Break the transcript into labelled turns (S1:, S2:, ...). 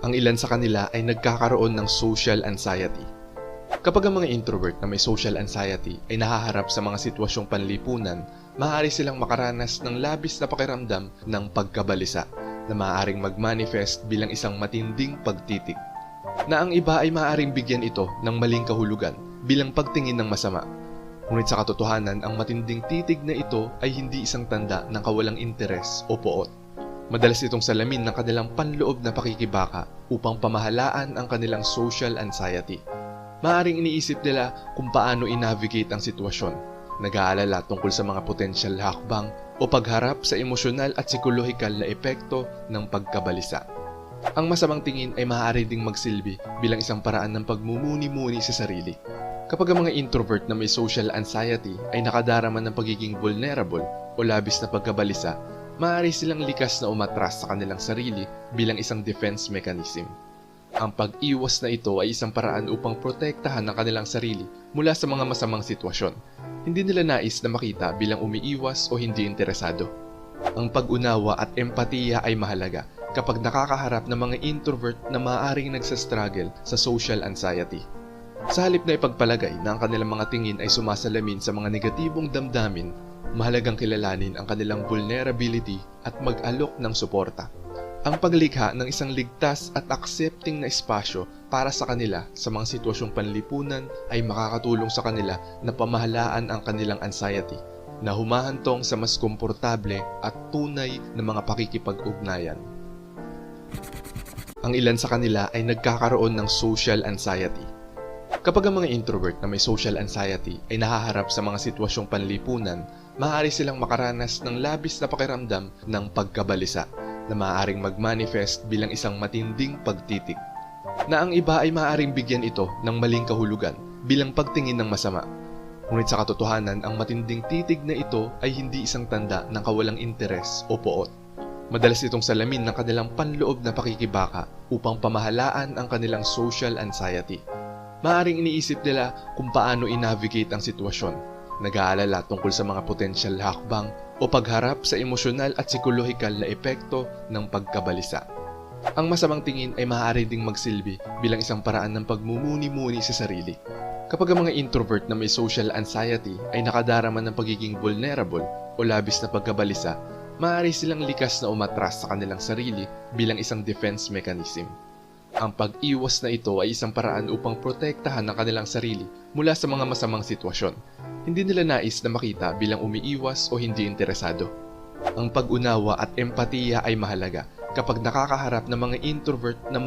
S1: Ang ilan sa kanila ay nagkakaroon ng social anxiety. Kapag ang mga introvert na may social anxiety ay nahaharap sa mga sitwasyong panlipunan, maaari silang makaranas ng labis na pakiramdam ng pagkabalisa na maaaring mag-manifest bilang isang matinding pagtitik. Na ang iba ay maaaring bigyan ito ng maling kahulugan bilang pagtingin ng masama. Ngunit sa katotohanan, ang matinding titig na ito ay hindi isang tanda ng kawalang interes o poot. Madalas itong salamin ng kanilang panloob na pakikibaka upang pamahalaan ang kanilang social anxiety. Maaring iniisip nila kung paano i-navigate ang sitwasyon, nag-aalala tungkol sa mga potensyal na hakbang o pagharap sa emosyonal at psikolohikal na epekto ng pagkabalisa. Ang masamang tingin ay maaari ding magsilbi bilang isang paraan ng pagmumuni-muni sa sarili. Kapag ang mga introvert na may social anxiety ay nakadarama ng pagiging vulnerable o labis na pagkabalisa, maaari silang likas na umatras sa kanilang sarili bilang isang defense mechanism. Ang pag-iwas na ito ay isang paraan upang protektahan ang kanilang sarili mula sa mga masamang sitwasyon. Hindi nila nais na makita bilang umiiwas o hindi interesado. Ang pag-unawa at empatiya ay mahalaga kapag nakakaharap ng mga introvert na maaaring nagsastruggle sa social anxiety. Sa halip na ipagpalagay na ang kanilang mga tingin ay sumasalamin sa mga negatibong damdamin, mahalagang kilalanin ang kanilang vulnerability at mag-alok ng suporta. Ang paglikha ng isang ligtas at accepting na espasyo para sa kanila sa mga sitwasyong panlipunan ay makakatulong sa kanila na pamahalaan ang kanilang anxiety, na humahantong sa mas komportable at tunay na mga pakikipag-ugnayan. Ang ilan sa kanila ay nagkakaroon ng social anxiety. Kapag ang mga introvert na may social anxiety ay nahaharap sa mga sitwasyong panlipunan, maaari silang makaranas ng labis na pakiramdam ng pagkabalisa na maaaring mag-manifest bilang isang matinding pagtitik. Na ang iba ay maaaring bigyan ito ng maling kahulugan bilang pagtingin ng masama. Ngunit sa katotohanan, ang matinding titig na ito ay hindi isang tanda ng kawalang interes o poot. Madalas itong salamin ng kanilang panloob na pakikibaka upang pamahalaan ang kanilang social anxiety. Maaring iniisip nila kung paano i-navigate ang sitwasyon, nag-aalala tungkol sa mga potensyal na hakbang o pagharap sa emosyonal at psikolohikal na epekto ng pagkabalisa. Ang masamang tingin ay maaari ding magsilbi bilang isang paraan ng pagmumuni-muni sa sarili. Kapag ang mga introvert na may social anxiety ay nakadarama ng pagiging vulnerable o labis na pagkabalisa, maaari silang likas na umatras sa kanilang sarili bilang isang defense mechanism. Ang pag-iwas na ito ay isang paraan upang protektahan ang kanilang sarili mula sa mga masamang sitwasyon. Hindi nila nais na makita bilang umiiwas o hindi interesado. Ang pag-unawa at empatiya ay mahalaga kapag nakakaharap ng mga introvert na